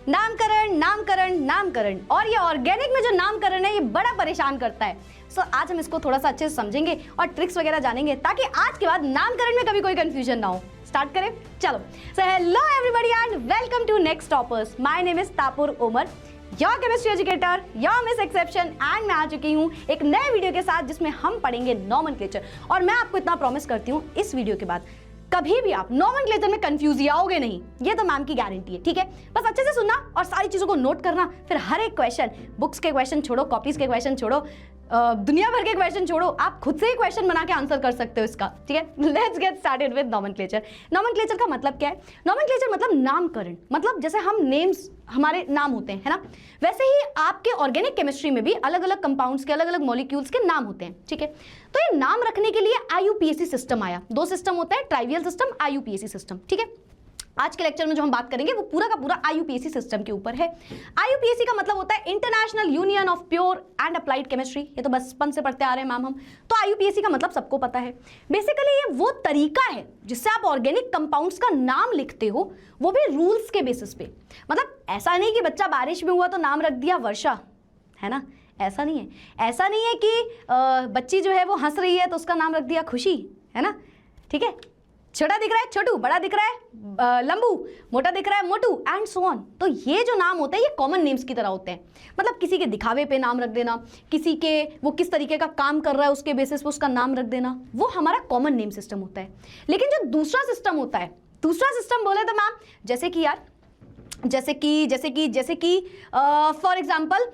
नामकरण नामकरण नामकरण, और ये ऑर्गेनिक में जो नामकरण है ये बड़ा परेशान करता है। सो आज हम इसको थोड़ा सा अच्छे से समझेंगे और ट्रिक्स वगैरह जानेंगे ताकि आज के बाद नामकरण में कभी कोई कंफ्यूजन ना हो। स्टार्ट करें, चलो। So hello everybody and welcome to next toppers. My name is Tapur Umar, your chemistry educator, your miss exception, and मैं आ चुकी हूँ एक नए वीडियो के साथ जिसमें हम पढ़ेंगे नोमेनक्लेचर। और मैं आपको इतना प्रॉमिस करती हूँ, इस वीडियो के बाद कभी भी आप नोमेनक्लेचर में कंफ्यूज आओगे नहीं, ये तो मैम की गारंटी है। ठीक है, बस अच्छे से सुनना और सारी चीजों को नोट करना, फिर हर एक क्वेश्चन, बुक्स के क्वेश्चन छोड़ो, कॉपीज के क्वेश्चन छोड़ो, दुनिया भर के क्वेश्चन छोड़ो, आप खुद से ही क्वेश्चन बना के आंसर कर सकते हो इसका। ठीक है, let's get started with nomenclature. Nomenclature का मतलब क्या है? नोमेनक्लेचर मतलब नामकरण, मतलब जैसे हम नेम्स, हमारे नाम होते हैं, है ना, वैसे ही आपके ऑर्गेनिक केमिस्ट्री में भी अलग अलग कंपाउंड्स के, अलग अलग मॉलिक्यूल्स के नाम होते हैं। ठीक है, तो ये नाम रखने के लिए IUPAC सिस्टम आया। दो सिस्टम होता है, ट्राइवियल सिस्टम, IUPAC सिस्टम। ठीक है, आज के लेक्चर में जो हम बात करेंगे वो पूरा का पूरा IUPAC सिस्टम के ऊपर है। IUPAC का मतलब होता है international union of pure and applied chemistry. ये तो बचपन से पढ़ते आ रहे हैं मैम हम, तो IUPAC का मतलब सबको पता है। बेसिकली ये वो तरीका है जिससे आप ऑर्गेनिक कंपाउंड्स का नाम लिखते हो, वो भी रूल्स के बेसिस पे। मतलब ऐसा नहीं कि बच्चा बारिश में हुआ तो नाम रख दिया वर्षा, है ना, ऐसा नहीं है। ऐसा नहीं है कि बच्ची जो है वो हंस रही है तो उसका नाम रख दिया खुशी, है ना। ठीक है, छोटा दिख रहा है छोटू, बड़ा दिख रहा है लंबू, मोटा दिख रहा है मोटू, एंड सो ऑन। तो ये जो नाम होते हैं ये कॉमन नेम्स की तरह होते हैं। मतलब किसी के दिखावे पे नाम रख देना, किसी के वो किस तरीके का काम कर रहा है उसके बेसिस पे उसका नाम रख देना, वो हमारा कॉमन नेम सिस्टम होता है। लेकिन जो दूसरा सिस्टम होता है, दूसरा सिस्टम बोले तो मैम जैसे कि यार जैसे कि फॉर एग्जाम्पल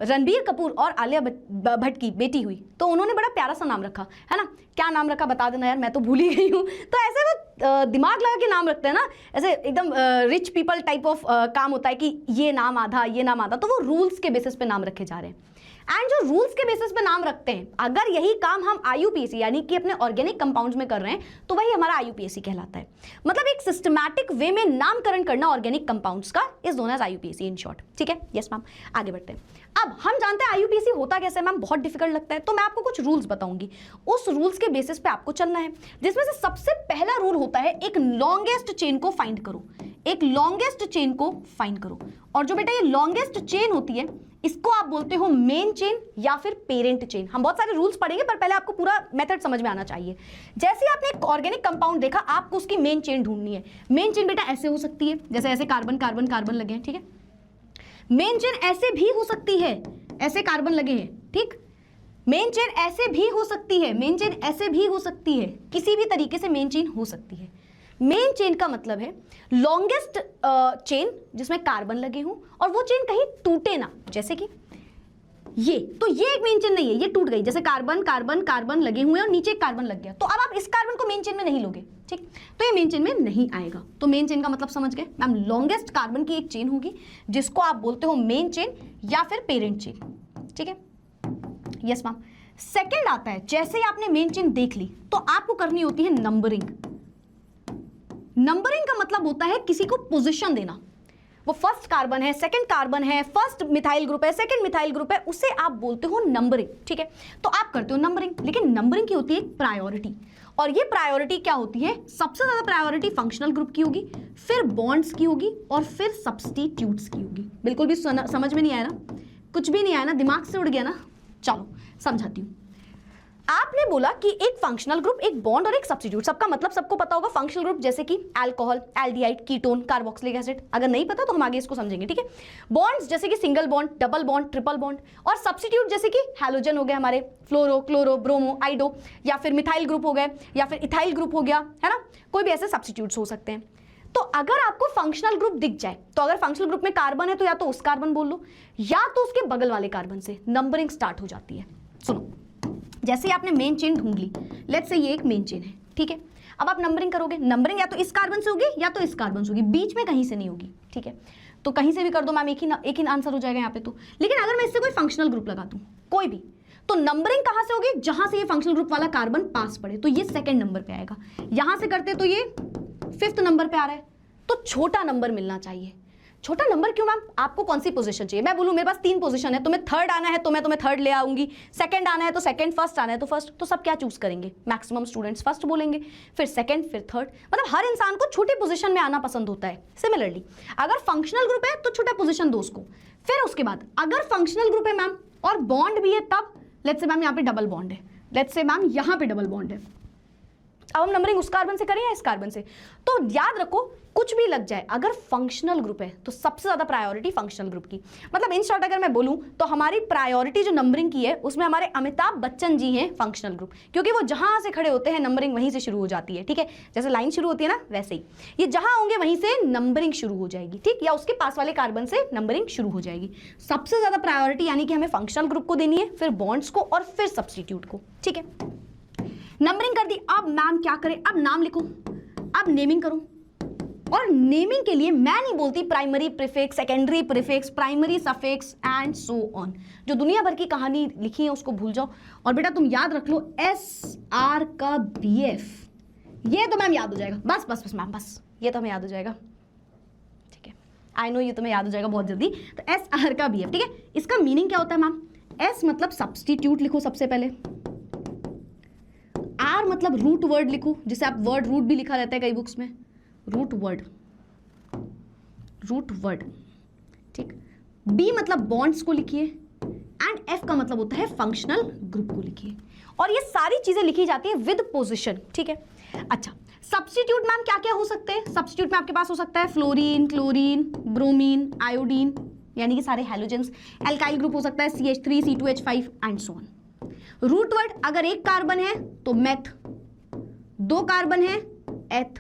रणबीर कपूर और आलिया भट्ट की बेटी हुई तो उन्होंने बड़ा प्यारा सा नाम रखा, है ना। क्या नाम रखा बता देना यार, मैं तो भूल ही गई हूँ। तो ऐसे वो दिमाग लगा के नाम रखते हैं ना, ऐसे एकदम रिच पीपल टाइप ऑफ काम होता है कि ये नाम आधा, ये नाम आधा, तो वो रूल्स के बेसिस पे नाम रखे जा रहे हैं। एंड जो रूल्स के बेसिस पे नाम रखते हैं, अगर यही काम हम IUPAC यानी कि अपने ऑर्गेनिक कंपाउंड्स में कर रहे हैं तो वही हमारा IUPAC कहलाता है। मतलब एक सिस्टमैटिक वे में नामकरण करना ऑर्गेनिक कंपाउंड्स का is known as IUPAC in short. ठीक है, यस मैम, आगे बढ़ते हैं। अब हम जानते हैं IUPAC होता कैसे मैम, बहुत डिफिकल्ट लगता है, तो मैं आपको कुछ रूल्स बताऊंगी, उस रूल्स के बेसिस पे आपको चलना है। जिसमें से सबसे पहला रूल होता है एक लॉन्गेस्ट चेन को फाइंड करो। एक लॉन्गेस्ट चेन को फाइंड करो, और जो बेटा ये लॉन्गेस्ट चेन होती है इसको आप बोलते हो मेन चेन या फिर पेरेंट चेन। हम बहुत सारे रूल्स पढ़ेंगे पर पहले आपको पूरा मेथड समझ में आना चाहिए। जैसे आपने एक ऑर्गेनिक कंपाउंड देखा, आपको उसकी मेन चेन ढूंढनी है। मेन चेन बेटा ऐसे हो सकती है, जैसे ऐसे कार्बन कार्बन कार्बन लगे हैं, ठीक है। मेन चेन ऐसे भी हो सकती है, ऐसे कार्बन लगे हैं, ठीक। मेन चेन ऐसे भी हो सकती है, मेन चेन ऐसे भी हो सकती है, किसी भी तरीके से मेन चेन हो सकती है। मेन चेन का मतलब है लॉन्गेस्ट चेन जिसमें कार्बन लगे हों और वो चेन कहीं टूटे ना। जैसे कि ये, तो ये एक मेन चेन नहीं है, ये टूट गई, जैसे कार्बन कार्बन कार्बन लगे हुए हैं और नीचे एक कार्बन लग गया, तो अब आप इस कार्बन को मेन चेन में नहीं लोगे, ठीक, तो ये मेन चेन में नहीं आएगा। तो मेन चेन का मतलब समझ गए मैम, लॉन्गेस्ट कार्बन की एक चेन होगी जिसको आप बोलते हो मेन चेन या फिर पेरेंट चेन। ठीक है, यस मैम। सेकेंड आता है, जैसे ही आपने मेन चेन देख ली तो आपको करनी होती है नंबरिंग। नंबरिंग का मतलब होता है किसी को पोजीशन देना। वो फर्स्ट कार्बन है, सेकंड कार्बन है, फर्स्ट मिथाइल ग्रुप है, सेकंड मिथाइल ग्रुप है, उसे आप बोलते हो नंबरिंग। ठीक है, तो आप करते हो नंबरिंग, लेकिन नंबरिंग की होती है एक प्रायोरिटी, और ये प्रायोरिटी क्या होती है? सबसे ज्यादा प्रायोरिटी फंक्शनल ग्रुप की होगी, फिर बॉन्ड्स की होगी और फिर सब्स्टिट्यूट्स की होगी। बिल्कुल भी समझ में नहीं आया ना, कुछ भी नहीं आया ना, दिमाग से उड़ गया ना। चलो समझाती हूँ। आपने बोला कि एक फंक्शनल ग्रुप, एक बॉन्ड और एक सब्स्टिट्यूट, सबका मतलब सबको पता होगा। फंक्शनल ग्रुप जैसे कि alcohol, aldehyde, ketone, carboxylic acid, अगर नहीं पता तो हम आगे इसको समझेंगे, ठीक है। बॉन्ड्स जैसे कि single bond, double bond, triple bond, और सब्स्टिट्यूट जैसे कि हैलोजन हो गए हमारे, फ्लोरो, क्लोरो, ब्रोमो, आइडो, या फिर मिथाइल ग्रुप हो गए, या फिर इथाइल ग्रुप हो गया, है ना, कोई भी ऐसे सब्स्टिट्यूट्स हो सकते हैं। तो अगर आपको फंक्शनल ग्रुप दिख जाए तो अगर फंक्शनल ग्रुप में कार्बन है तो या तो उस कार्बन बोल लो या तो उसके बगल वाले कार्बन से नंबरिंग स्टार्ट हो जाती है। सुनो, जैसे आपने मेन चेन ढूंढ ली, लेट्स से ये एक मेन चेन है, ठीक है। अब आप नंबरिंग करोगे, नंबरिंग या तो इस कार्बन से होगी या तो इस कार्बन से होगी, बीच में कहीं से नहीं होगी, ठीक है। तो कहीं से भी कर दो मैम, एक ही आंसर हो जाएगा यहाँ पे तो। लेकिन अगर मैं इससे कोई फंक्शनल ग्रुप लगा दूं, कोई भी, तो नंबरिंग कहां से होगी? जहां से ये फंक्शनल ग्रुप वाला कार्बन पास पड़े, तो ये सेकंड नंबर पे आएगा। यहां से करते तो ये 5th नंबर पे आ रहा है, तो छोटा नंबर मिलना चाहिए। छोटा नंबर क्यों मैम? आपको कौन सी पोजीशन चाहिए? मैं बोलूँ मेरे पास 3 पोजीशन है, तुम्हें थर्ड आना है तो मैं तुम्हें थर्ड ले आऊंगी, सेकंड आना है तो सेकंड, फर्स्ट आना है तो फर्स्ट, तो सब क्या चूज करेंगे? मैक्सिमम स्टूडेंट्स फर्स्ट बोलेंगे, फिर सेकंड, फिर थर्ड। मतलब हर इंसान को छोटी पोजीशन में आना पसंद होता है। सिमिलरली अगर फंक्शनल ग्रुप है तो छोटा पोजीशन दो उसको। फिर उसके बाद अगर फंक्शनल ग्रुप है मैम और बॉन्ड भी है, तब लेट्स से मैम यहाँ पे डबल बॉन्ड है, लेट्स से मैम यहाँ पे डबल बॉन्ड है, अब हम नंबरिंग उस कार्बन से करें या इस कार्बन से? तो याद रखो कुछ भी लग जाए, अगर फंक्शनल ग्रुप है तो सबसे ज्यादा प्रायोरिटी फंक्शनल ग्रुप की। मतलब इन शॉर्ट अगर मैं बोलूं तो हमारी प्रायोरिटी जो नंबरिंग की है उसमें हमारे अमिताभ बच्चन जी हैं फंक्शनल ग्रुप, क्योंकि वो जहां से खड़े होते हैं नंबरिंग वहीं से शुरू हो जाती है। ठीक है, जैसे लाइन शुरू होती है ना, वैसे ही ये जहां होंगे वहीं से नंबरिंग शुरू हो जाएगी। ठीक, या उसके पास वाले कार्बन से नंबरिंग शुरू हो जाएगी। सबसे ज्यादा प्रायोरिटी यानी कि हमें फंक्शनल ग्रुप को देनी है, फिर बॉन्ड्स को और फिर सब्स्टिट्यूट को। ठीक है, नंबरिंग कर दी। अब मैम क्या करें? अब नाम लिखो, अब नेमिंग करो। और नेमिंग के लिए मैं नहीं बोलती primary prefix, secondary prefix, primary suffix and so on. जो दुनिया भर की कहानी लिखी है उसको भूल जाओ और बेटा तुम याद रख लो SR का BF, ये तो मैम याद हो जाएगा। बस बस बस मैम, बस ये तो हमें याद हो जाएगा। ठीक है, आई नो ये तुम्हें याद हो जाएगा बहुत जल्दी। तो SR का BF, ठीक है, इसका मीनिंग क्या होता है मैम? S मतलब सब्स्टिट्यूट लिखो सबसे पहले, R मतलब रूट वर्ड लिखो, जिसे आप वर्ड रूट भी लिखा रहता है कई बुक्स में, रूट वर्ड, रूट वर्ड। ठीक, B मतलब बॉन्ड्स को लिखिए एंड F का मतलब होता है फंक्शनल ग्रुप को लिखिए। और ये सारी चीजें लिखी जाती है विद पोजीशन। ठीक है, अच्छा सब्स्टिट्यूट मैम क्या क्या हो सकते हैं? सब्स्टिट्यूट में आपके पास हो सकता है फ्लोरीन, क्लोरीन, ब्रोमीन, आयोडीन, यानी कि सारे हैलोजेंस। एल्काइल ग्रुप हो सकता है CH3, C2H5 and so on. Root word अगर एक कार्बन है तो मेथ, 2 कार्बन है एथ,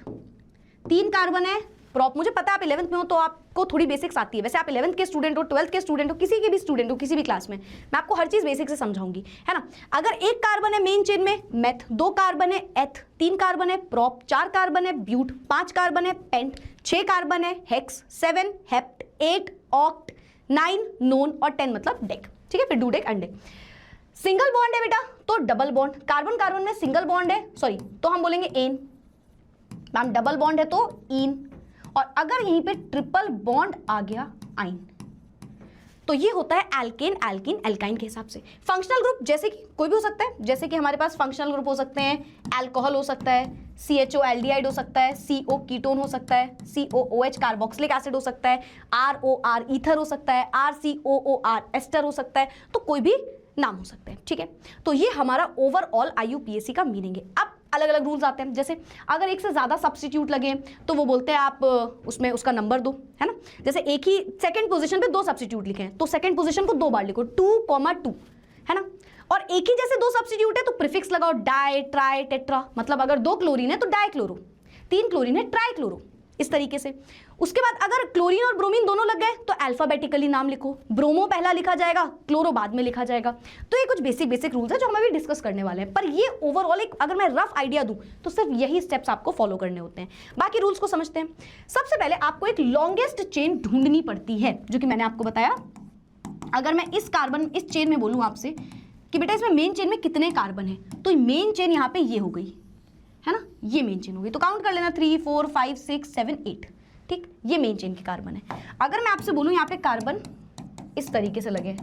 3 कार्बन है प्रॉप। मुझे पता है आप 11th में हो तो आपको थोड़ी बेसिक्स आती है, वैसे आप 11th के स्टूडेंट हो, 12th के स्टूडेंट हो, किसी के भी स्टूडेंट हो, किसी भी क्लास में, मैं आपको हर चीज बेसिक से समझाऊंगी, है ना। अगर एक कार्बन है मेन चेन में मेथ, 2 कार्बन है एथ, 3 कार्बन है प्रॉप, 4 कार्बन है ब्यूट, 5 कार्बन है पेंट, 6 कार्बन है हेक्स, 7 हेप्ट, 8 ऑक्ट, 9 नोन और 10 मतलब डेक। ठीक है, फिर डूडेक अंडे। सिंगल बॉन्ड है बेटा तो डबल बॉन्ड, कार्बन कार्बन में सिंगल बॉन्ड है सॉरी तो हम बोलेंगे एन मैम, डबल बॉन्ड है तो इन, और अगर यहीं पे ट्रिपल बॉन्ड आ गया आइन, तो ये होता है एल्केन, एल्किन, एल्काइन के हिसाब से। फंक्शनल ग्रुप जैसे कि कोई भी हो सकता है, जैसे कि हमारे पास फंक्शनल ग्रुप हो सकते हैं अल्कोहल हो सकता है, CHO एल्डिहाइड हो सकता है, CO कीटोन हो सकता है, COOH कार्बोक्सिलिक एसिड हो सकता है, ROR ईथर हो सकता है, RCOOR एस्टर हो सकता है, तो कोई भी नाम हो सकते हैं। ठीक है, तो ये हमारा ओवरऑल IUPAC का मीनिंग है। अब अलग अलग रूल्स आते हैं, जैसे अगर एक से ज़्यादा सब्स्टिट्यूट लगे तो वो बोलते हैं आप उसमें उसका नंबर दो, है ना। जैसे एक ही सेकंड पोजीशन पे 2 सब्स्टिट्यूट लिखे हैं तो सेकंड पोजीशन को 2 बार लिखो, 2,2, है ना। और एक ही जैसे 2 सब्स्टिट्यूट है तो प्रीफिक्स लगाओ डाई, ट्राई, टेट्रा, मतलब अगर 2 क्लोरीन है तो डाइक्लोरो, 3 क्लोरीन है ट्राइक्लोरो, इस तरीके से। उसके बाद अगर क्लोरीन और ब्रोमीन दोनों लग गए तो अल्फाबेटिकली नाम लिखो, ब्रोमो पहला लिखा जाएगा, क्लोरो बाद में लिखा जाएगा। तो ये कुछ बेसिक रूल्स है जो हम अभी डिस्कस करने वाले हैं, पर ये ओवरऑल एक अगर मैं रफ आइडिया दूं तो सिर्फ यही स्टेप्स आपको फॉलो करने होते हैं। बाकी रूल्स को समझते हैं। सबसे पहले आपको एक लॉन्गेस्ट चेन ढूंढनी पड़ती है, जो कि मैंने आपको बताया। अगर मैं इस कार्बन इस चेन में बोलूं आपसे कि बेटा इसमें मेन चेन में कितने कार्बन है, तो मेन चेन यहाँ पे ये हो गई, है ना, ये मेन चेन होगी, तो काउंट कर लेना 3, 4, 5, 6, 7, 8। ठीक, ये मेन चेन की कार्बन है। अगर मैं आपसे बोलूं यहाँ पे कार्बन इस तरीके से लगे,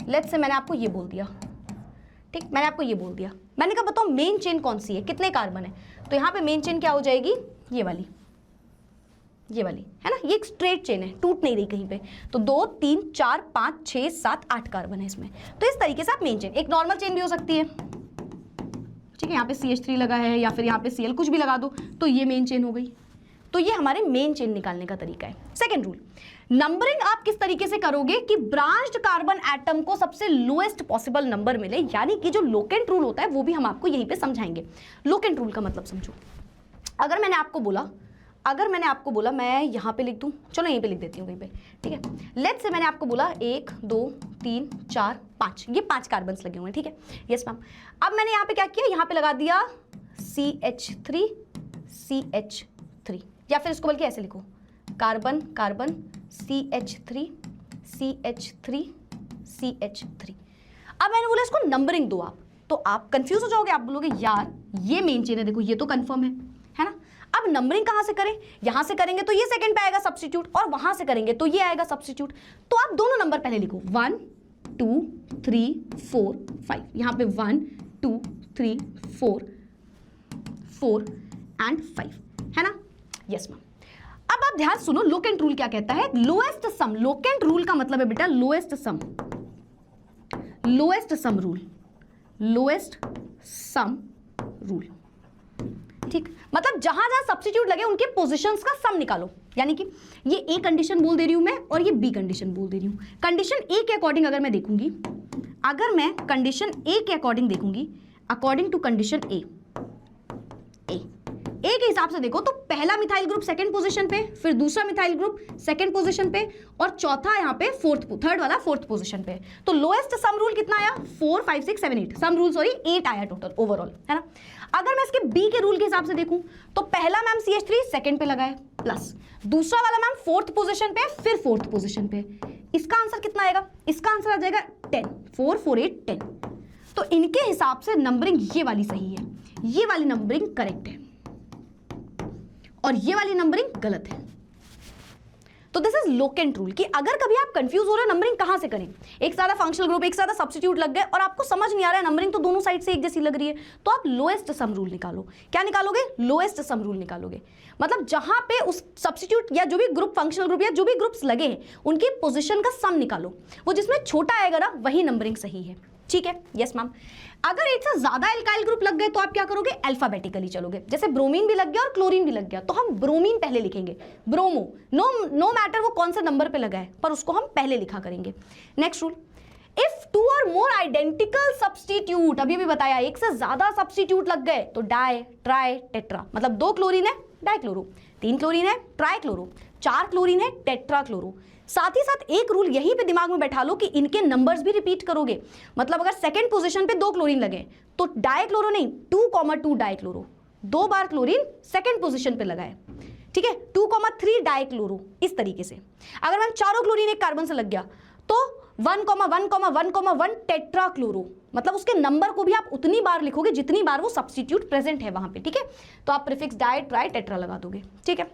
लेट्स से मैंने आपको ये बोल दिया, ठीक, मैंने आपको ये बोल दिया, मैंने कहा बताओ मेन चेन कौन सी है, कितने कार्बन है, तो यहाँ पे मेन चेन क्या हो जाएगी, ये वाली, है ना। ये एक स्ट्रेट चेन है, टूट नहीं रही कहीं पे, तो 2, 3, 4, 5, 6, 7, 8 कार्बन है इसमें। तो इस तरीके से आप मेन चेन, एक नॉर्मल चेन भी हो सकती है, ठीक है, यहाँ पे CH3 लगा है या फिर यहाँ पे Cl कुछ भी लगा दो तो ये मेन चेन हो गई। तो ये हमारे मेन चेन निकालने का तरीका है। सेकंड रूल, नंबरिंग आप किस तरीके से करोगे कि ब्रांच्ड कार्बन एटम को सबसे लोएस्ट पॉसिबल नंबर मिले, यानी कि जो लोकेंट रूल होता है वो भी हम आपको यहीं पे समझाएंगे। लोकेंट रूल का मतलब समझो। अगर मैंने आपको बोला मैं यहाँ पे लिख दूँ, चलो यहीं पे लिख देती हूँ कहीं पे, ठीक है। लेट्स से मैंने आपको बोला 1, 2, 3, 4, 5, ये 5 कार्बन्स लगे हुए हैं, ठीक है, यस मैम। अब मैंने यहाँ पे क्या किया, यहाँ पे लगा दिया CH3, CH3, या फिर इसको बल्कि ऐसे लिखो, carbon carbon CH3, CH3, CH3। अब मैंने बोला इसको नंबरिंग दो आप, तो आप कंफ्यूज हो जाओगे, आप बोलोगे यार ये मेन चेन है, देखो ये तो कंफर्म है ना। अब नंबरिंग कहां से करें, यहां से करेंगे तो ये सेकंड पे आएगा सब्स्टिट्यूट, और वहां से करेंगे तो ये आएगा सब्स्टिट्यूट। तो आप दोनों नंबर पहले लिखो 1 2 3 4 5, यहां पे 1 2 3 4 एंड 5 है ना। Yes ma'am. अब आप ध्यान सुनो, लोकेंट रूल क्या कहता है, लोएस्ट सम। लोकेंट रूल का मतलब है बेटा lowest sum, lowest sum rule, lowest sum rule. ठीक, मतलब जहां जहां सब्स्टिट्यूट लगे उनके पोजीशंस का सम निकालो। यानी कि ये ए कंडीशन बोल दे रही हूं मैं और ये बी कंडीशन बोल दे रही हूं। कंडीशन ए के अकॉर्डिंग अगर मैं देखूंगी, अगर मैं कंडीशन ए के अकॉर्डिंग देखूंगी, अकॉर्डिंग टू कंडीशन ए के हिसाब से देखो तो पहला मिथाइल ग्रुप सेकंड पोजीशन पे, फिर दूसरा मिथाइल ग्रुप सेकंड पोजीशन पे, और चौथा यहाँ पे थर्ड वाला फोर्थ पोजीशन पे। तो लोएस्ट सम रूल कितना आया, 4 5 6 7 8 सम रूल, सॉरी 8 आया टोटल ओवरऑल, है ना। अगर मैं इसके बी के रूल के हिसाब से देखूं तो पहला मैम CH3 सेकंड पे लगा है प्लस, दूसरा वाला मैम फोर्थ पोजीशन पे, फिर फोर्थ पोजीशन पे। इसका आंसर कितना आएगा, इसका आंसर आ जाएगा 10, 4 4 8 10। तो इनके हिसाब से नंबरिंग ये वाली सही है, ये वाली नंबरिंग करेक्ट है और ये वाली नंबरिंग गलत है। तो दिस इज लोकेंट रूल कि अगर कभी आप कंफ्यूज हो रहे हो नंबरिंग कहां से करें, एक सादा फंक्शनल ग्रुप, एक सादा सब्स्टिट्यूट लग गए और आपको समझ नहीं आ रहा है नंबरिंग तो दोनों साइड से एक जैसी लग रही है, तो आप लोएस्ट सम रूल निकालो। क्या निकालोगे, लोएस्ट सम रूल निकालोगे। मतलब जहां पे उस सब्स्टिट्यूट या जो भी ग्रुप, फंक्शनल ग्रुप या जो भी ग्रुप्स लगे हैं उनकी पोजीशन का सम निकालो, वो जिसमें छोटा आएगा ना वही नंबरिंग सही है। ठीक है, यस मैम। अगर एक से ज्यादा एल्काइल ग्रुप लग गए तो आप क्या करोगे, अल्फाबेटिकली चलोगे। जैसे ब्रोमीन भी लग गया और क्लोरीन भी लग गया तो हम ब्रोमीन पहले लिखेंगे, ब्रोमो, नो मैटर वो कौन से नंबर पे लगा है, पर उसको हम पहले लिखा करेंगे। नेक्स्ट रूल, इफ 2 और मोर आइडेंटिकल सब्स्टिट्यूट, अभी भी बताया एक से ज्यादा सब्स्टिट्यूट लग गए तो डाई ट्राई टेट्रा, मतलब 2 क्लोरीन है डाइक्लोरो, 3 क्लोरीन है ट्राइक्लोरो, 4 क्लोरीन है टेट्राक्लोरो। साथ ही साथ एक रूल यहीं पे दिमाग में बैठा लो कि इनके नंबर्स भी रिपीट करोगे। मतलब अगर सेकंड पोजीशन पे 2 क्लोरीन लगे तो डाइक्लोरो नहीं, 2,2 डाइक्लोरो, 2 बार क्लोरीन सेकंड पोजीशन पे लगा है। ठीक है, 2,3 डाइक्लोरो, इस तरीके से। अगर मैम चारों क्लोरीन एक कार्बन से लग गया तो 1,1,1,1 टेट्राक्लोरो, मतलब उसके नंबर को भी आप उतनी बार लिखोगे जितनी बार वो सब्स्टिट्यूट प्रेजेंट है वहां पे। ठीक है, तो आप प्रीफिक्स डाई ट्राई टेट्रा लगा दोगे। ठीक है,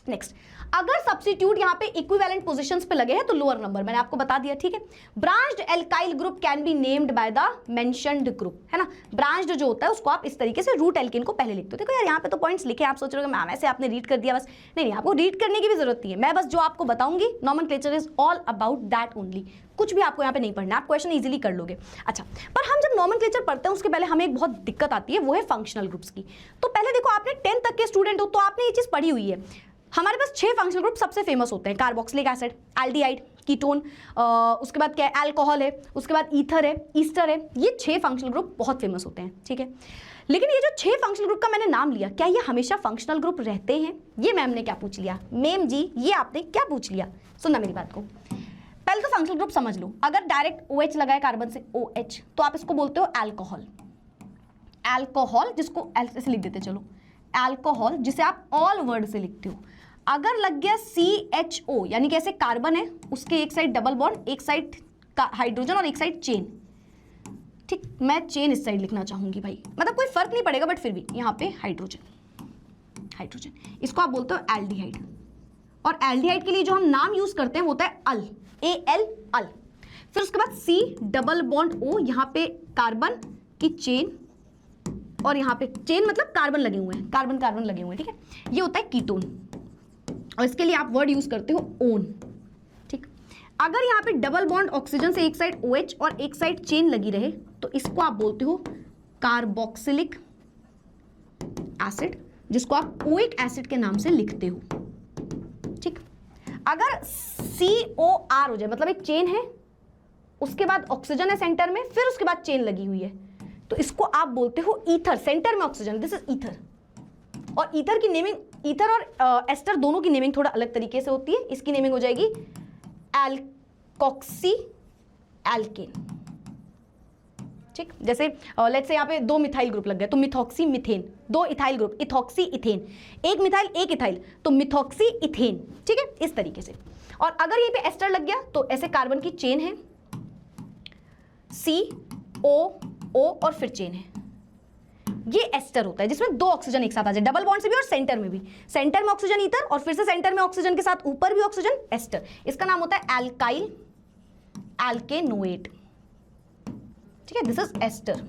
नेक्स्ट, अगर सब्स्टिट्यूट यहां पे इक्विवेलेंट पोजीशंस पे लगे हैं तो लोअर नंबर, मैंने आपको बता दिया। ठीक है, branched alkyl group can be named by the mentioned group, है ना। ब्रांच्ड जो होता है उसको आप इस तरीके से रूट एल्केन को पहले लिखते हो। देखो यार यहाँ पे तो पॉइंट्स लिखे, आप सोच रहे हो मैम ऐसे आपने रीड कर दिया बस, नहीं, आपको रीड करने की भी जरूरत नहीं है। मैं बस जो आपको बताऊंगी, nomenclature is all about that only, कुछ भी आपको यहाँ पे नहीं पढ़ना, आप क्वेश्चन इजीली कर लोगे। अच्छा, पर हम जब नॉमेनक्लेचर पढ़ते हैं उसके पहले हमें एक बहुत दिक्कत आती है, वो है फंक्शनल ग्रुप्स की। तो पहले देखो, आपने 10th तक के स्टूडेंट हो तो आपने ये चीज पढ़ी हुई है। हमारे पास 6 फंक्शनल ग्रुप सबसे फेमस होते हैं, कार्बोक्सिलिक एसिड, एल्डिहाइड, कीटोन, उसके बाद क्या है, अल्कोहल है, उसके बाद ईथर है, ईस्टर है। ये 6 फंक्शनल ग्रुप बहुत फेमस होते हैं। ठीक है, लेकिन ये जो 6 फंक्शनल ग्रुप का मैंने नाम लिया, क्या ये हमेशा फंक्शनल ग्रुप रहते हैं? ये मैम ने क्या पूछ लिया, मेम जी ये आपने क्या पूछ लिया, सुनना मेरी बात को। पहले तो फंक्शनल ग्रुप समझ लो। अगर डायरेक्ट OH लगा है कार्बन से, OH, तो आप इसको बोलते हो अल्कोहल। अल्कोहल, जिसको ऐसे लिख देते चलो, अल्कोहल, जिसे आप ऑल वर्ड से लिखते हो। अगर लग गया CHO, यानी कि ऐसे कार्बन है, उसके एक साइड डबल बॉन्ड, एक साइड हाइड्रोजन और एक साइड चेन। ठीक, मैं चेन इस साइड लिखना चाहूंगी भाई, मतलब कोई फर्क नहीं पड़ेगा, बट फिर भी यहाँ पे हाइड्रोजन, इसको आप बोलते हो एल्डिहाइड। और एल्डिहाइड के लिए जो हम नाम यूज करते हैं वो होता है अल, AL, अल। फिर उसके बाद C डबल बॉन्ड O, यहाँ पे कार्बन की चेन, और यहाँ पे चेन मतलब कार्बन लगे हुए हैं, कार्बन लगे हुए हैं। ठीक है, ये होता है कीटोन, और इसके लिए आप वर्ड यूज करते हो ओन। ठीक, अगर यहाँ पे डबल बॉन्ड ऑक्सीजन से एक साइड OH और एक साइड चेन लगी रहे तो इसको आप बोलते हो कार्बोक्सिलिक एसिड, जिसको आप ओइक एसिड के नाम से लिखते हो। ठीक, अगर COR हो जाए, मतलब एक चेन है, उसके बाद ऑक्सीजन है सेंटर में, फिर उसके बाद चेन लगी हुई है, तो इसको आप बोलते हो ईथर, सेंटर में ऑक्सीजन, दिस इज ईथर। और ईथर की नेमिंग, ईथर और एस्टर दोनों की नेमिंग थोड़ा अलग तरीके से होती है। इसकी नेमिंग हो जाएगी एल्कोक्सी एल्केन। ठीक, जैसे लेट्स से यहाँ पे 2 मिथाइल ग्रुप लग गए तो methoxy methane, 2 ethyl group ethoxy ethane, 1 methyl 1 ethyl तो मिथॉक्सी इथेन। ठीक है, इस तरीके से। और अगर ये पे एस्टर लग गया तो ऐसे कार्बन की चेन है, COO और फिर चेन है, ये एस्टर होता है जिसमें 2 ऑक्सीजन एक साथ आ जाए, डबल बॉन्ड से भी और सेंटर में भी। सेंटर में ऑक्सीजन ईथर और फिर से सेंटर में ऑक्सीजन के साथ ऊपर भी ऑक्सीजन, एस्टर। इसका नाम होता है एल्काइल एल्केनोएट, ठीक है, this is ester.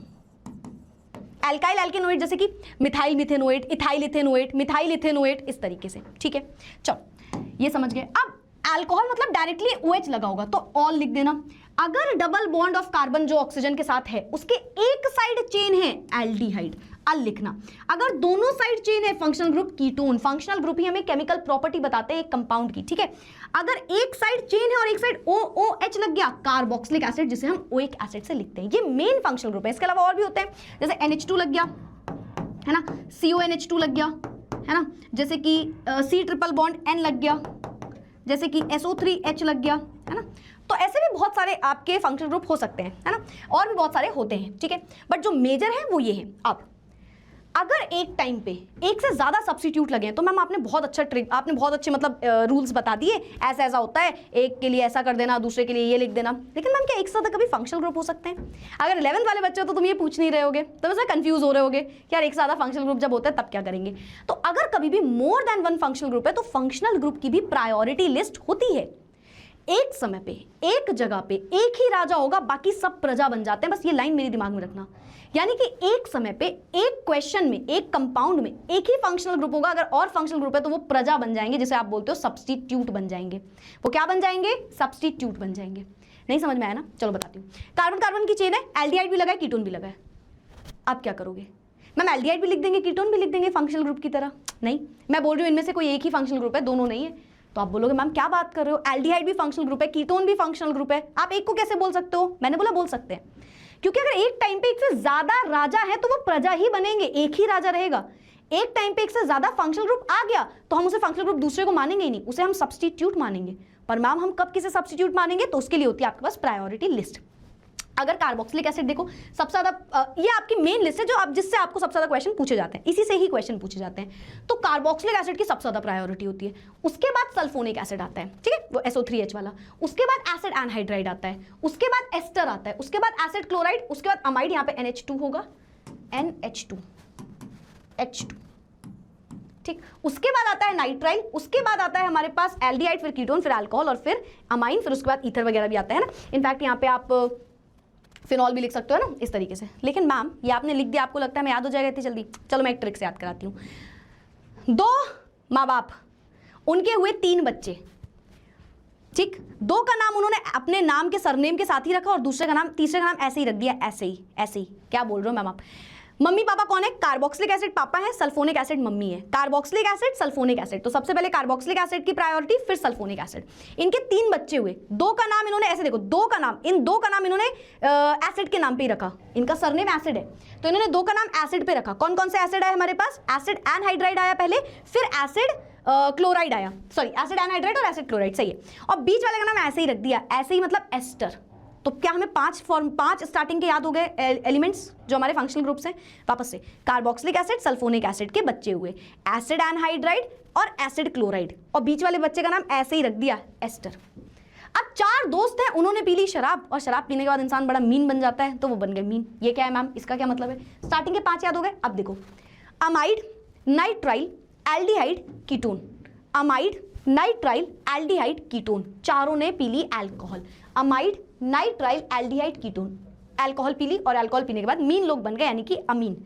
Alkyl alkanoate जैसे कि methyl methanoate, ethyl ethanoate, methyl ethanoate, इस तरीके से, ठीक है। चलो ये समझ गए। अब अल्कोहल मतलब डायरेक्टली OH लगा होगा तो ऑल लिख देना। अगर डबल बॉन्ड ऑफ कार्बन जो ऑक्सीजन के साथ है उसके एक साइड चेन है एल्डिहाइड, अल लिखना। अगर दोनों साइड चेन है functional group ketone, functional group ही हमें केमिकल प्रॉपर्टी बताते हैं एक कंपाउंड की, ठीक है। अगर एक साइड चेन है और एक साइड OOH लग गया, कार्बोक्सिलिक एसिड, जिसे हम ओइक एसिड से लिखते हैं। ये मेन फंक्शनल ग्रुप है। इसके अलावा और भी होते हैं, जैसे NH2 लग गया, है ना, CONH2 लग गया, है ना, जैसे कि C ट्रिपल बॉन्ड N लग गया, जैसे कि SO3H लग गया, है ना। तो ऐसे भी बहुत सारे आपके फंक्शनल ग्रुप हो सकते हैं, है ना, और भी बहुत सारे होते हैं, ठीक है। बट जो मेजर है वो ये है। अब अगर एक टाइम पे एक से ज्यादा सब्स्टिट्यूट लगे तो मैम आपने बहुत अच्छा ट्रिक, आपने बहुत अच्छे मतलब रूल्स बता दिए, ऐसा ऐसा होता है, एक के लिए ऐसा कर देना, दूसरे के लिए ये लिख देना। लेकिन मैम क्या एक साथ कभी फंक्शनल ग्रुप हो सकते हैं? अगर 11th वाले बच्चे हो तो तुम ये पूछ नहीं रहे होगे, तो वैसे कंफ्यूज हो रहे होगे कि यार एक साथ फंक्शनल ग्रुप जब होता है तब क्या करेंगे। तो अगर कभी भी more than one functional group है तो फंक्शनल ग्रुप की भी प्रायोरिटी लिस्ट होती है। एक समय पे एक जगह पे एक ही राजा होगा, बाकी सब प्रजा बन जाते हैं। बस ये लाइन मेरे दिमाग में रखना। यानी कि एक समय पे एक क्वेश्चन में, एक कंपाउंड में एक ही फंक्शनल ग्रुप होगा। अगर और फंक्शनल ग्रुप है तो वो प्रजा बन जाएंगे, जिसे आप बोलते हो सब्स्टिट्यूट बन जाएंगे। वो क्या बन जाएंगे? सब्स्टिट्यूट बन जाएंगे। नहीं समझ में आया ना? चलो बताती हूँ। कार्बन कार्बन की चेन है, एल्डिहाइड भी लगा है, कीटोन भी लगा है। आप क्या करोगे? मैम एल्डिहाइड भी लिख देंगे, कीटोन भी लिख देंगे फंक्शनल ग्रुप की तरह? नहीं, मैं बोल रही हूँ इनमें से कोई एक ही फंक्शनल ग्रुप है, दोनों नहीं है। तो आप बोलोगे मैम क्या बात कर रहे हो, एल्डिहाइड भी फंक्शनल ग्रुप है, कीटोन भी फंक्शनल ग्रुप है, आप एक को कैसे बोल सकते हो? मैंने बोला बोल सकते हैं, क्योंकि अगर एक टाइम पे एक से ज्यादा राजा है तो वो प्रजा ही बनेंगे, एक ही राजा रहेगा। एक टाइम पे एक से ज्यादा फंक्शनल ग्रुप आ गया तो हम उसे फंक्शनल ग्रुप दूसरे को मानेंगे ही नहीं, उसे हम सब्स्टिट्यूट मानेंगे। पर मैम हम कब किसे सब्स्टिट्यूट मानेंगे? तो उसके लिए होती है आपके पास प्रायोरिटी लिस्ट। अगर कार्बोक्सिलिक एसिड देखो सबसे ज्यादा, ये आपकी मेन लिस्ट है जो आप जिससे आपको सबसे ज्यादा क्वेश्चन पूछे जाते हैं, इसी से ही क्वेश्चन पूछे जाते हैं। तो कार्बोक्सिलिक एसिड की सबसे ज्यादा प्रायोरिटी होती है। उसके बाद सल्फोनिक एसिड आता है, ठीक है, वो SO3H वाला। उसके बाद एसिड एनहाइड्राइड आता है, उसके बाद एस्टर आता है, उसके बाद एसिड क्लोराइड, उसके बाद अमाइड, यहाँ पे NH2 होगा, NH2, H2, ठीक। उसके बाद आता है नाइट्राइल, उसके बाद आता है हमारे पास एल्डिहाइड, फिर कीटोन, फिर अल्कोहल और फिर अमाइन, फिर उसके बाद ईथर वगैरह भी आता है ना। इनफैक्ट यहाँ पे आप फिनॉल भी लिख सकते हो ना, इस तरीके से। लेकिन मैम ये आपने लिख दिया, आपको लगता है मैं याद हो जाएगा इतनी जल्दी? चलो मैं एक ट्रिक से याद कराती हूँ। 2 माँ बाप, उनके हुए 3 बच्चे, ठीक। 2 का नाम उन्होंने अपने नाम के सरनेम के साथ ही रखा और दूसरे का नाम, तीसरे का नाम ऐसे ही रख दिया, ऐसे ही। क्या बोल रहे हो मैम आप? मम्मी पापा कौन है? कार्बोक्सिलिक एसिड पापा है, सल्फोनिक एसिड मम्मी है। कार्बोक्सिलिक एसिड, सल्फोनिक एसिड, तो सबसे पहले कार्बोक्सिलिक एसिड की प्रायोरिटी, फिर सल्फोनिक एसिड। इनके 3 बच्चे हुए, 2 का नाम इन्होंने ऐसे, देखो 2 का नाम, इन 2 का नाम इन्होंने एसिड के नाम पे ही रखा। इनका सरनेम एसिड है तो इन्होंने 2 का नाम एसिड पे रखा। कौन कौन से एसिड आए हमारे पास? एसिड एनहाइड्राइड आया पहले, फिर एसिड क्लोराइड आया, सॉरी एसिड एनहाइड्राइड और एसिड क्लोराइड, सही है। और बीच वाले का नाम ऐसे ही रख दिया, ऐसे ही मतलब एस्टर। तो क्या हमें 5 स्टार्टिंग के याद हो गए एलिमेंट्स जो हमारे फंक्शनल ग्रुप्स हैं? वापस से, कार्बोक्सिलिक एसिड, सल्फोनिक एसिड के बच्चे हुए, एसिड एनहाइड्राइड और एसिड क्लोराइड, और बीच वाले बच्चे का नाम ऐसे ही रख दिया, एस्टर। अब 4 दोस्त हैं, उन्होंने पी ली शराब, और शराब पीने के बाद इंसान बड़ा मीन बन जाता है, तो वो बन गए मीन। ये क्या है मैम, इसका क्या मतलब है? स्टार्टिंग के 5 याद हो गए। अब देखो, amide, nitrile, aldehyde, ketone. Amide, nitrile, aldehyde, ketone, चारों ने पी ली alcohol. Amide, nitrile, aldehyde, ketone, alcohol पी ली, और अल्कोहल पीने के बाद मीन लोग बन गए, यानी कि अमीन।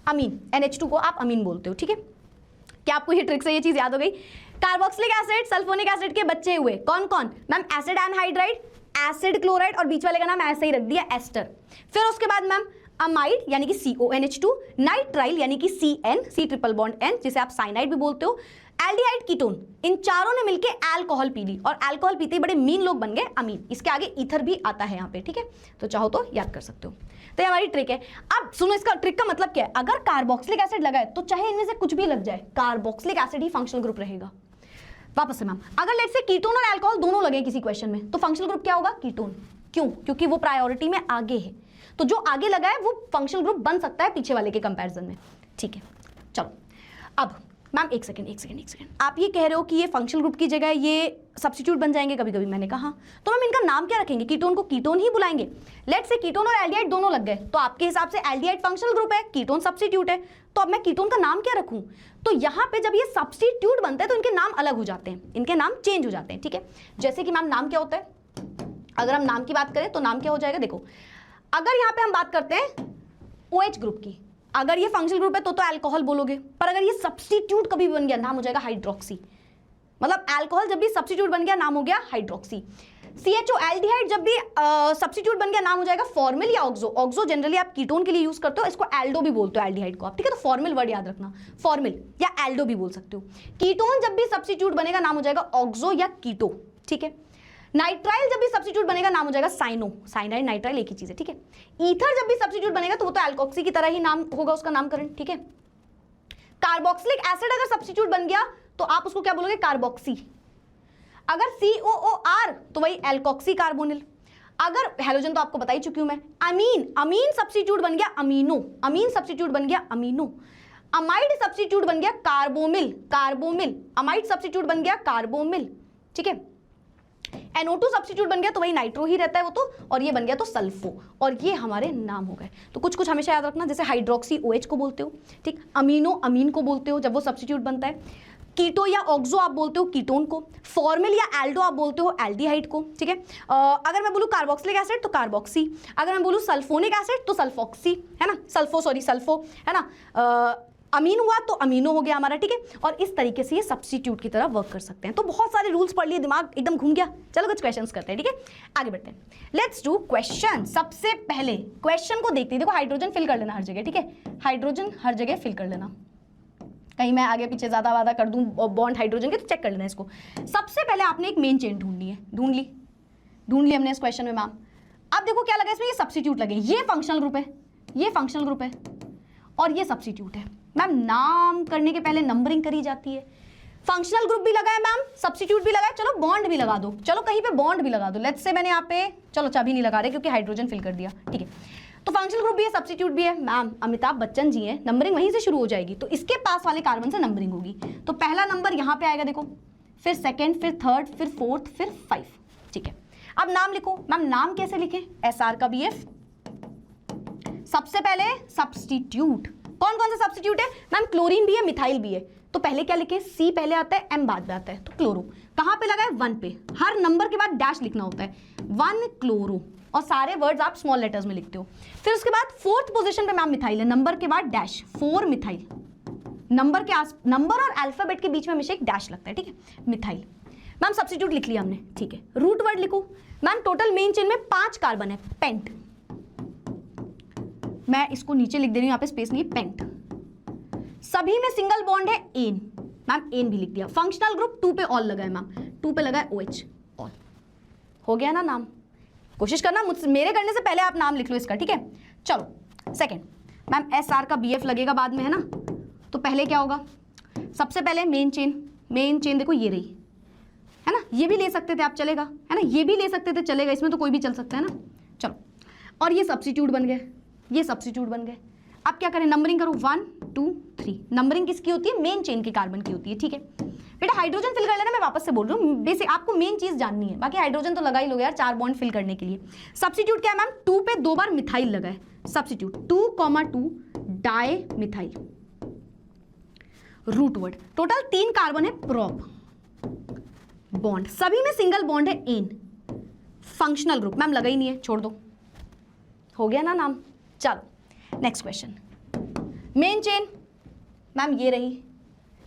अमीन, NH2 को आप अमीन बोलते हो, ठीक है। क्या आपको ये ट्रिक से ये चीज याद हो गई? कार्बोक्सिलिक एसिड, सल्फोनिक एसिड के बच्चे हुए कौन कौन? Ma'am acid anhydride, acid chloride, और बीच वाले का नाम ऐसे ही रख दिया, एस्टर। फिर उसके बाद मैम अमाइड यानी कि CONH2, नाइट्राइल यानी कि CN, C triple bond N, जिसे आप साइनाइड भी बोलते हो, एल्डिहाइड, कीटोन, इन चारों ने मिलके अल्कोहल पी ली, और अल्कोहल पीते ही बड़े मीन लोग बन गए, अमीन। इसके आगे ईथर भी आता है यहाँ पे, ठीक है, तो चाहो तो याद कर सकते हो। तो ये हमारी ट्रिक है। अब सुनो, इसका ट्रिक का मतलब क्या है? अगर कार्बोक्सिलिक एसिड लगा है तो चाहे इनमें से कुछ भी लग जाए, कार्बोक्सिलिक एसिड ही फंक्शनल ग्रुप रहेगा। वापस से मैम, अगर लेट्स से कीटोन और अल्कोहल दोनों लगे किसी क्वेश्चन में, तो फंक्शनल ग्रुप क्या होगा? कीटोन। क्यों? क्योंकि वो प्रायोरिटी में आगे है, तो जो आगे लगा है वो फंक्शनल ग्रुप बन सकता है पीछे वाले के कंपैरिजन में, ठीक है। चलो अब मैम एक सेकंड, आप ये कह रहे हो कि ये फंक्शनल ग्रुप की जगह ये सब्स्टिट्यूट बन जाएंगे कभी कभी, मैंने कहा तो मैम इनका नाम क्या रखेंगे? कीटोन को कीटोन ही बुलाएंगे। लेट्स से कीटोन और एल्डिहाइड दोनों लग गए, तो आपके हिसाब से एल्डिहाइड फंक्शनल ग्रुप है, कीटोन सब्स्टिट्यूट है, तो अब मैं कीटोन का नाम क्या रखूं? तो यहाँ पे जब ये सब्स्टिट्यूट बनता है तो इनके नाम अलग हो जाते हैं, इनके नाम चेंज हो जाते हैं, ठीक है। जैसे कि मैम नाम क्या होता है, अगर हम नाम की बात करें तो नाम क्या हो जाएगा? देखो अगर यहाँ पे हम बात करते हैं OH ग्रुप की, अगर ये फंक्शनल ग्रुप है तो अल्कोहल बोलोगे, पर अगर ये सब्स्टिट्यूट कभी बन गया नाम हो जाएगा हाइड्रोक्सी। मतलब अल्कोहल जब भी सब्स्टिट्यूट बन गया नाम हो गया हाइड्रोक्सी। CHO एल्डिहाइड जब भी सब्स्टिट्यूट बन गया नाम हो जाएगा फॉर्मिल या ऑक्सो। ऑक्सो जनरली आप कीटोन के लिए यूज करते हो, इसको एल्डो भी बोलते हो एल्डिहाइड को आप, ठीक है। तो फॉर्मिल वर्ड याद रखना, फॉर्मिल या एल्डो भी बोल सकते हो। कीटोन जब भी सब्स्टिट्यूट बनेगा नाम हो जाएगा ऑक्सो या कीटो, ठीक है। नाइट्राइल जब भी सब्स्टिट्यूट बनेगा नाम हो जाएगा साइनो, साइनाइड नाइट्राइल एक ही चीज है, ठीक है। ईथर जब भी सब्स्टिट्यूट बनेगा तो वो तो एल्कोक्सी की तरह ही नाम होगा उसका नामकरण, ठीक है। कार्बोक्सिलिक एसिड अगर सब्स्टिट्यूट बन गया तो आप उसको क्या बोलोगे? कार्बोक्सी। अगर COOR तो वही एल्कोक्सी कार्बोनिल। अगर हेलोजन तो आपको बता ही चुकी हूं मैं। अमीन सब्स्टिट्यूट बन गया अमीनो, अमीन सब्स्टिट्यूट बन गया अमीनो। अमाइड सब्स्टिट्यूट बन गया कार्बोमिल, अमाइड सब्स्टिट्यूट बन गया कार्बोमिल, ठीक है। NO2 सब्स्टिट्यूट बन गया तो वही नाइट्रो ही रहता है वो तो, और ये बन गया तो सल्फो, और ये हमारे नाम हो गए। तो कुछ हमेशा याद रखना, जैसे हाइड्रोक्सी OH को बोलते हो, ठीक। अमीनो अमीन को बोलते हो जब वो सब्स्टिट्यूट बनता है। कीटो या ऑक्सो आप बोलते हो कीटोन को। फॉर्मिल या एल्डो आप बोलते हो एल्डिहाइड को, ठीक है। अगर मैं बोलूँ कार्बोक्सिलिक एसिड तो कार्बोक्सी, अगर मैं बोलूँ सल्फोनिक एसिड तो सल्फोक्सी, है ना, सल्फो, है ना। अमीन हुआ तो अमीनो हो गया हमारा, ठीक है। और इस तरीके से ये सब्स्टिट्यूट की तरह वर्क कर सकते हैं। तो बहुत सारे रूल्स पढ़ लिए, दिमाग एकदम घूम गया। चलो कुछ क्वेश्चंस करते हैं, ठीक है, आगे बढ़ते हैं। Let's do question. सबसे पहले क्वेश्चन को देखते हैं। देखो हाइड्रोजन फिल कर लेना हर जगह, ठीक है, हाइड्रोजन हर जगह फिल कर लेना, कहीं मैं आगे पीछे ज्यादा वादा कर दूं बॉन्ड हाइड्रोजन के तो चेक कर लेना इसको। सबसे पहले आपने एक मेन चेन ढूंढनी है, ढूंढ ली हमने इस क्वेश्चन में मैम। अब देखो क्या लगा इसमें, ये सब्स्टिट्यूट लगे, ये फंक्शनल ग्रुप है, ये फंक्शनल ग्रुप है और ये सब्स्टिट्यूट है। मैम नाम करने के पहले नंबरिंग करी जाती है। फंक्शनल ग्रुप भी लगा है मैम, सब्स्टिट्यूट भी लगा है, चलो बॉन्ड भी लगा दो, चलो कहीं पे बॉन्ड भी लगा दो। लेट्स से मैंने यहाँ पे, चलो चाबी नहीं लगा रहे क्योंकि हाइड्रोजन फिल कर दिया, ठीक है। तो फंक्शनल ग्रुप भी है, सब्स्टिट्यूट भी है। मैम अमिताभ बच्चन जी हैं, नंबरिंग वहीं से शुरू हो जाएगी, तो इसके पास वाले कार्बन से नंबरिंग होगी। तो पहला नंबर यहाँ पे आएगा, देखो, फिर सेकेंड, फिर थर्ड, फिर फोर्थ, फिर 5, ठीक है। अब नाम लिखो। मैम नाम कैसे लिखें? SR का BF। सबसे पहले सब्स्टिट्यूट, कौन कौन सा सब्स्टिट्यूट है मैम? क्लोरीन भी है, मिथाइल भी है, तो पहले क्या लिखे? C पहले आता है, M बाद में आता है, तो क्लोरो। कहाँ पे लगा है? 1 पे। हर नंबर के बाद डैश लिखना होता है, 1 क्लोरो, और सारे वर्ड्स आप स्मॉल लेटर्स में लिखते हो। फिर उसके बाद 4th पोजीशन पे मैम मिथाइल है, नंबर के बाद डैश, 4 मिथाइल, नंबर और अल्फाबेट के बीच में हमेशा एक डैश लगता है, ठीक है, मिथाइल। मैम सब्स्टिट्यूट लिख लिया हमने, ठीक है। रूट वर्ड लिखो। मैम टोटल मेन चेन में 5 कार्बन है, पेंट। मैं इसको नीचे लिख दे रही हूं, यहाँ पे स्पेस नहीं है, पेंट। सभी में सिंगल बॉन्ड है, एन। मैम एन भी लिख दिया। फंक्शनल ग्रुप 2 पे ऑल लगा है मैम, 2 पे लगा है OH, ऑल। हो गया ना नाम? कोशिश करना मुझसे, मेरे करने से पहले आप नाम लिख लो इसका, ठीक है। चलो सेकंड, मैम SR का BF लगेगा बाद में, है ना। तो पहले क्या होगा? सबसे पहले मेन चेन देखो ये रही, है ना। ये भी ले सकते थे आप, चलेगा, है ना, ये भी ले सकते थे, चलेगा, इसमें तो कोई भी चल सकता है ना। चलो, और ये सब्स्टिट्यूट बन गए, ये सब्स्टिट्यूट बन गए। अब क्या करें? नंबरिंग करो, 1 2 3। नंबरिंग किसकी होती है? मेन चेन के कार्बन की होती है, ठीक है। बेटा हाइड्रोजन फिल कर लेना, मैं वापस से बोल रही हूँ, बेसिक आपको मेन चीज जाननी है, बाकी हाइड्रोजन तो लगा ही लोगे यार 4 बॉन्ड फिल करने के लिए। सब्स्टिट्यूट क्या है मैम? 2 पे 2 बार मिथाइल लगा है, substitute 2,2 di methyl. Root word, total 3 carbon है, प्रोप बॉन्ड, सभी में सिंगल बॉन्ड है, एन। फंक्शनल ग्रुप मैम लगा ही नहीं है, छोड़ दो, हो गया ना नाम। चलो next question. Main chain ma'am ये रही,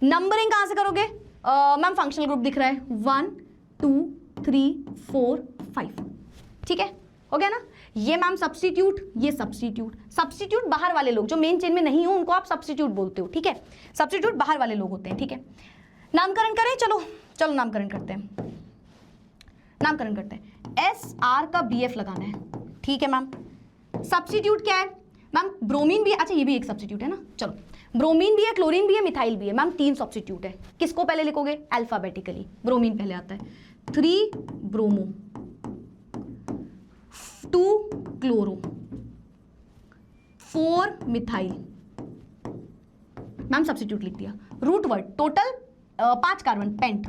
नंबरिंग कहां से करोगे? मैम फंक्शनल ग्रुप दिख रहा है, 1 2 3 4 5, ठीक है, हो गया ना। ये मैम सब्स्टिट्यूट, ये सब्स्टिट्यूट बाहर वाले लोग जो मेन चेन में नहीं हो उनको आप सब्स्टिट्यूट बोलते हो, ठीक है। सब्स्टिट्यूट बाहर वाले लोग होते हैं, ठीक है। नामकरण करें, चलो नामकरण करते हैं, नामकरण करते हैं। SR का BF लगाना है, ठीक है मैम। सब्स्टिट्यूट क्या है मैम? ब्रोमीन भी, अच्छा ये भी एक सब्स्टिट्यूट है ना। चलो, ब्रोमीन भी है, क्लोरीन भी है, मिथाइल भी है मैम, 3 सब्स्टिट्यूट है। किसको पहले लिखोगे? अल्फाबेटिकली, ब्रोमीन पहले आता है, 3 bromo, 2 chloro, 4 methyl, ma'am substitute लिख दिया। Root word total 5 carbon pent,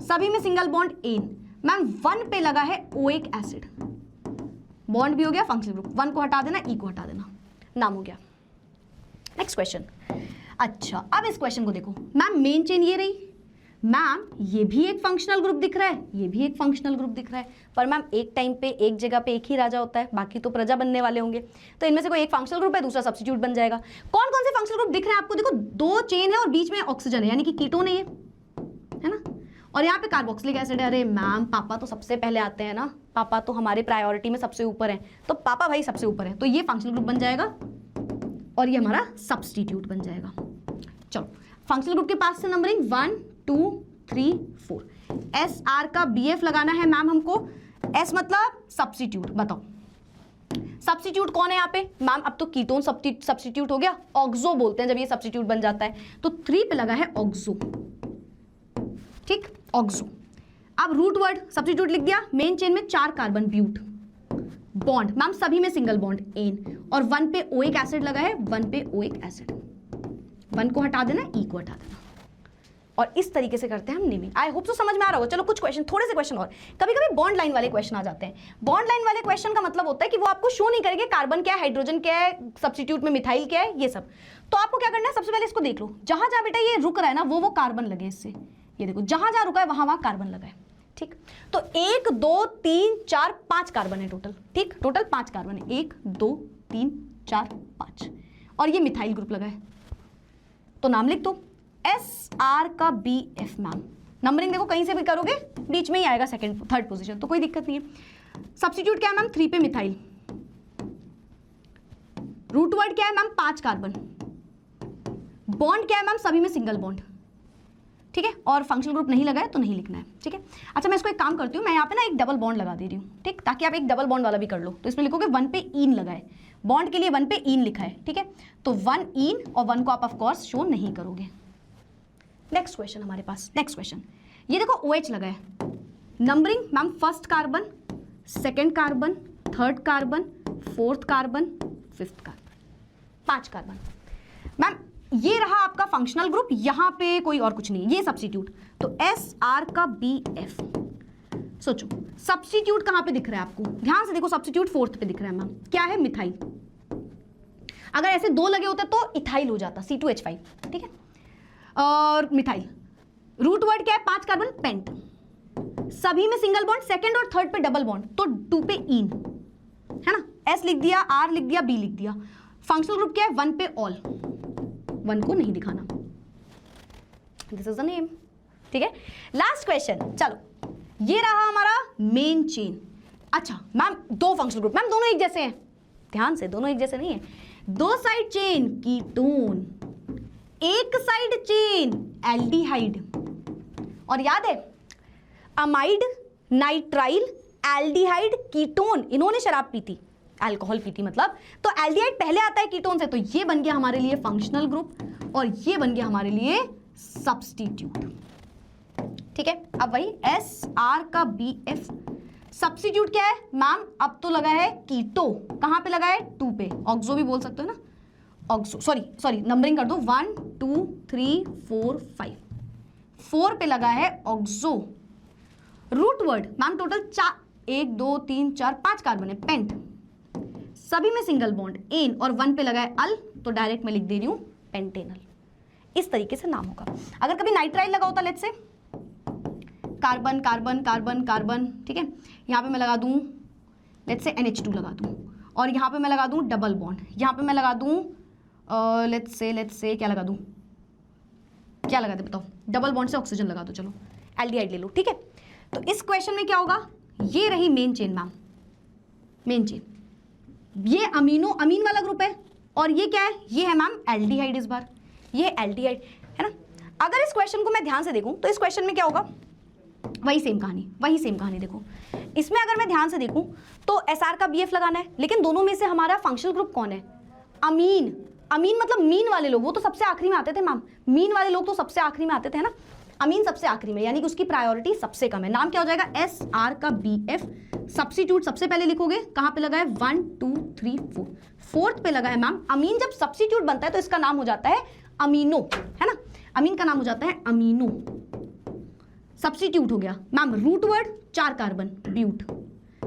सभी में सिंगल बॉन्ड एन। मैम 1 पे लगा है ओइक एसिड, बॉन्ड भी हो गया, फंक्शनल ग्रुप 1 को हटा देना, ई को हटा देना, नाम हो गया। Next question. अच्छा अब इस क्वेश्चन को देखो मैम, मेन चेन ये रही मैम, ये भी एक फंक्शनल ग्रुप दिख रहा है, ये भी एक फंक्शनल ग्रुप दिख रहा है, पर मैम एक टाइम पे एक जगह पे एक ही राजा होता है, बाकी तो प्रजा बनने वाले होंगे, तो इनमें से कोई एक फंक्शनल ग्रुप है, दूसरा सब्स्टिट्यूट बन जाएगा। कौन कौन से फंक्शनल ग्रुप दिख रहे हैं आपको? देखो 2 चेन है और बीच में ऑक्सीजन है, यानी कि कीटोन है ये, है ना, और यहाँ पे कार्बोक्सिलिक एसिड है। अरे मैम पापा तो सबसे पहले आते हैं ना, पापा तो हमारे प्रायोरिटी में सबसे ऊपर है, तो पापा भाई सबसे ऊपर है, तो ये फंक्शनल ग्रुप बन जाएगा और ये हमारा सब्स्टिट्यूट बन जाएगा। चलो फंक्शनल ग्रुप के पास से नंबरिंग 1 2 3 4। एस आर का बी एफ लगाना है मैम हमको, एस मतलब सब्स्टिट्यूट। बताओ सब्स्टिट्यूट कौन है यहाँ पे? मैम अब तो कीटोन सब्स्टिट्यूट हो गया, ऑक्सो बोलते हैं जब ये सब्स्टिट्यूट बन जाता है, तो 3 पे लगा है ऑक्सो, ठीक, ऑक्सो। अब रूट वर्ड सब्स्टिट्यूट लिख दिया, मेन चेन में 4 कार्बन ब्यूट, बॉन्ड मैम सभी में सिंगल बॉन्ड एन, और 1 पे ओइक एसिड लगा है, 1 पे ओइक एसिड, 1 को हटा देना, ई को हटा देना, और इस तरीके से करते हैं हम नेमिंग। आई होप तो समझ में आ रहा होगा। चलो कुछ क्वेश्चन, थोड़े से क्वेश्चन और, कभी कभी बॉन्ड लाइन वाले क्वेश्चन आ जाते हैं। बॉन्ड लाइन वाले क्वेश्चन का मतलब होता है कि वो आपको शो नहीं करेंगे कार्बन क्या है, हाइड्रोजन क्या है, सब्स्टिट्यूट में मिथाइल क्या है, ये सब। तो आपको क्या करना है, सबसे पहले इसको देख लो, जहां जहां बेटा ये रुक रहा है ना वो कार्बन लगे इससे, ये देखो जहां जहां रुका है वहां कार्बन लगा है, ठीक। तो 1 2 3 4 5 कार्बन है टोटल, ठीक, टोटल 5 कार्बन है, 1 2 3 4 5, और ये मिथाइल ग्रुप लगा है, तो नाम लिख दो एस आर का बी एफ। मैम नंबरिंग देखो कहीं से भी करोगे बीच में ही आएगा, सेकंड थर्ड पोजीशन, तो कोई दिक्कत नहीं है। सब्स्टिट्यूट क्या है मैम? 3 पे मिथाइल, रूट वर्ड क्या है मैम? 5 कार्बन, बॉन्ड क्या है मैम? सभी में सिंगल बॉन्ड, ठीक है, और फंक्शनल ग्रुप नहीं लगा है तो नहीं लिखना है, ठीक है। अच्छा मैं इसको एक काम करती हूँ, मैं यहाँ पे ना एक डबल बॉन्ड लगा दे रही हूँ, ठीक, ताकि आप एक डबल बॉन्ड वाला भी कर लो। तो इसमें लिखोगे 1 पे ईन लगा है, बॉन्ड के लिए 1 पे ईन लिखा है, ठीक है, तो 1 ईन और 1 को आप ऑफ कोर्स शो नहीं करोगे। नेक्स्ट क्वेश्चन हमारे पास, नेक्स्ट क्वेश्चन ये देखो OH लगा है, numbering ma'am 1st carbon, 2nd carbon, 3rd carbon, 4th carbon, 5th carbon, 5 carbon. Ma'am ये रहा आपका फंक्शनल ग्रुप, यहां पे कोई और कुछ नहीं, ये सब्स्टिट्यूट, तो एस आर का बी एफ। सोचो सब्स्टिट्यूट कहां पे दिख रहा है आपको? ध्यान से देखो, सब्स्टिट्यूट 4th पे दिख रहा है मैम, क्या है? मिथाइल। अगर ऐसे 2 लगे होते तो इथाइल हो जाता, C2H5, ठीक है, और मिथाइल। रूट वर्ड क्या है? 5 कार्बन पेंट, सभी में सिंगल बॉन्ड, 2nd और 3rd पे डबल बॉन्ड, तो 2 पे ईन, है ना, S लिख दिया, R लिख दिया, B लिख दिया। फंक्शनल ग्रुप क्या है? 1 पे ऑल, 1 को नहीं दिखाना, दिस इज द नेम, ठीक है। लास्ट क्वेश्चन, चलो ये रहा हमारा मेन चेन। अच्छा मैम 2 फंक्शनल ग्रुप, मैम दोनों एक जैसे हैं, ध्यान से दोनों एक जैसे नहीं है, 2 side chain ketone, 1 side chain aldehyde, और याद है अमाइड, नाइट्राइल, एल्डिहाइड, कीटोन, इन्होंने शराब पी थी, अल्कोहल पी थी मतलब, तो एल्डिहाइड पहले आता है कीटोन से, तो ये बन गया हमारे लिए फंक्शनल ग्रुप और ये बन गया हमारे लिए सब्स्टिट्यूट, ठीक है। अब वही एस आर का बी एफ, सब्स्टिट्यूट क्या है मैम? अब तो लगा है कीटो, कहां पे लगा है? 2 पे, ऑक्सो भी बोल सकते हो ना, ऑक्सो, सॉरी नंबरिंग कर दो, 1 2 3 4 5, 4 पे लगा है oxo. Root word ma'am total 1 2 3 4 5 carbon है, पेंट, सभी में सिंगल बॉन्ड एन, और 1 पे लगा है अल, तो डायरेक्ट मैं लिख दे रही हूं पेंटेनल। इस तरीके से नाम होगा। अगर कभी नाइट्राइल लगा होता, let's say carbon carbon carbon carbon, ठीक है, यहाँ पे मैं लगा दूं लेट्स से NH2 लगा दूं, और यहाँ पे मैं लगा दूं डबल बॉन्ड, यहाँ पे मैं लगा दूं लेट्स से क्या लगा दूं, क्या लगा दे बताओ? डबल बॉन्ड से ऑक्सीजन लगा दो, चलो एल्डिहाइड ले लो, ठीक है। तो इस क्वेश्चन में क्या होगा? ये रही main chain ma'am, main chain, ये अमीन वाला ग्रुप है, और ये क्या है? ये है मैम एल्डिहाइड, इस बार ये एल्डिहाइड है ना। अगर इस क्वेश्चन को मैं ध्यान से देखूं तो इस क्वेश्चन में क्या होगा? वही सेम कहानी देखो, इसमें अगर मैं ध्यान से देखूं तो एसआर का बीएफ लगाना है, लेकिन दोनों में से हमारा फंक्शनल ग्रुप कौन है? अमीन मतलब मीन वाले लोग, वो तो सबसे आखिरी में आते थे मैम, मीन वाले लोग तो सबसे आखिरी में आते थे ना, अमीन सबसे आखिरी में, यानी कि उसकी प्रायोरिटी सबसे कम है। नाम क्या हो जाएगा? एस आर का बी एफ। सब्स्टिट्यूट सबसे पहले लिखोगे, कहां पे लगा है? 1 2 3 4, 4th पे लगा है मैम अमीन। जब सब्स्टिट्यूट बनता है तो इसका नाम हो जाता है अमीनो, है ना, अमीन का नाम हो जाता है अमीनो। सब्स्टिट्यूट हो गया ma'am, root word 4 carbon but,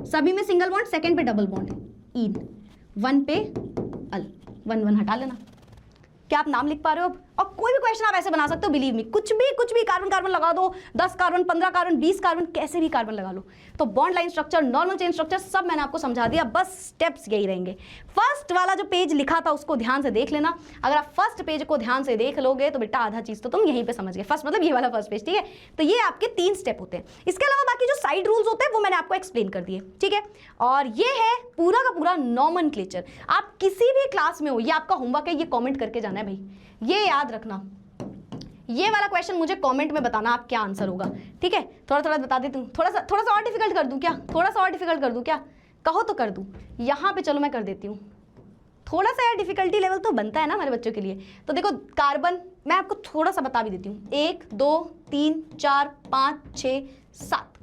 सभी में सिंगल बॉन्ड, सेकंड पे डबल बॉन्ड इन, 1 पे अल, 1 हटा लेना। क्या आप नाम लिख पा रहे हो अब? और कोई भी क्वेश्चन आप ऐसे बना सकते हो, बिलीव मी, कुछ भी कार्बन कार्बन लगा दो, 10 कार्बन, 15 कार्बन, 20 कार्बन, कैसे भी कार्बन लगा लो। तो bond line structure, normal chain structure सब मैंने आपको समझा दिया, बस स्टेप्स यही रहेंगे। फर्स्ट वाला जो पेज लिखा था उसको ध्यान से देख लेना। अगर आप फर्स्ट पेज को ध्यान से देख लोगे तो बेटा आधा चीज तो तुम यहीं पे समझ गए। फर्स्ट मतलब ये वाला फर्स्ट पेज, ठीक है। तो ये आपके 3 स्टेप होते हैं। इसके अलावा बाकी जो साइड रूल्स होते हैं वो मैंने आपको एक्सप्लेन कर दिए, ठीक है। और ये है पूरा का पूरा नॉमेनक्लेचर। आप किसी भी क्लास में हो, ये आपका होमवर्क है, ये कॉमेंट करके जाना है भाई, ये याद रखना। ये वाला क्वेश्चन मुझे कमेंट में बताना आप क्या आंसर होगा, ठीक है। थोड़ा बता देती हूँ, थोड़ा सा और डिफिकल्ट कर दूँ क्या? थोड़ा सा और डिफिकल्ट कर दूँ क्या? कहो तो कर दूँ। यहाँ पे चलो मैं कर देती हूँ, थोड़ा सा यार डिफिकल्टी लेवल तो बनता है ना हमारे बच्चों के लिए। तो देखो कार्बन मैं आपको थोड़ा सा बता भी देती हूँ, 1 2 3 4 5 6 7,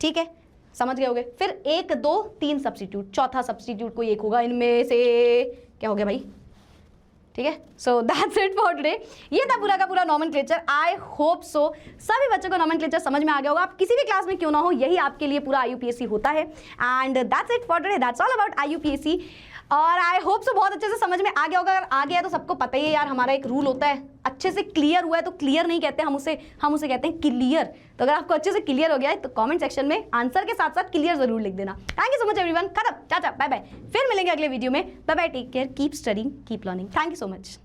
ठीक है, समझ गए होगे। फिर 1 2 3 सब्स्टिट्यूट, चौथा सब्स्टिट्यूट कोई एक होगा इनमें से, क्या हो गया भाई, ठीक है। So that's it for today. ये था पूरा का पूरा नॉमेनक्लेचर। आई होप सो सभी बच्चों को नॉमेनक्लेचर समझ में आ गया होगा। आप किसी भी क्लास में क्यों ना हो, यही आपके लिए पूरा IUPAC होता है। And that's it for today, that's all about IUPAC। और आई होप सो बहुत अच्छे से समझ में आ गया होगा। अगर आ गया तो सबको पता ही है यार, हमारा एक रूल होता है, अच्छे से क्लियर हुआ है तो क्लियर नहीं कहते हम उसे कहते हैं क्लियर। तो अगर आपको अच्छे से क्लियर हो गया है तो कमेंट सेक्शन में आंसर के साथ साथ क्लियर जरूर लिख देना। Thank you so much everyone. खत्म, टाटा बाय बाय, फिर मिलेंगे अगले वीडियो में। Bye bye, take care, keep studying, keep learning. Thank you so much.